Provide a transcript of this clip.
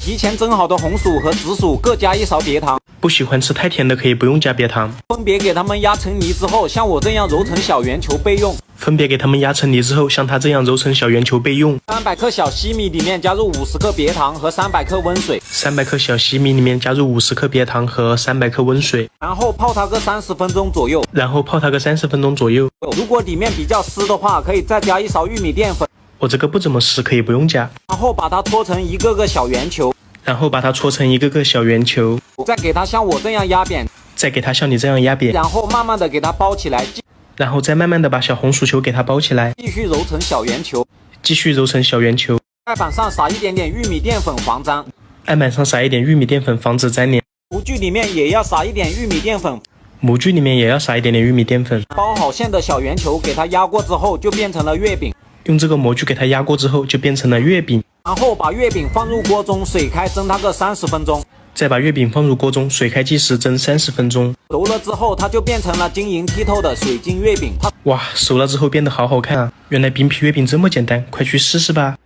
提前蒸好的红薯和紫薯各加1勺别糖。不喜欢吃太甜的可以不用加别糖。分别给它们压成泥之后，像我这样揉成小圆球备用。分别给它们压成泥之后，像它这样揉成小圆球备用。300克小西米里面加入50克别糖和300克温水。300克小西米里面加入50克别糖和300克温水，然后泡它个30分钟左右。如果里面比较湿的话，可以再加1勺玉米淀粉。我这个不怎么湿，可以不用加。然后把它搓成一个个小圆球。再给它像我这样压扁。然后慢慢的给它包起来。然后再慢慢的把小红薯球给它包起来。继续揉成小圆球。盖板上撒一点点玉米淀粉防止粘连。模具里面也要撒一点玉米淀粉。包好馅的小圆球给它压过之后就变成了月饼。用这个模具给它压过之后就变成了月饼。然后把月饼放入锅中，水开蒸它个30分钟。再把月饼放入锅中，水开计时蒸30分钟。熟了之后它就变成了晶莹剔透的水晶月饼。哇，熟了之后变得好好看啊！原来饼皮月饼这么简单，快去试试吧。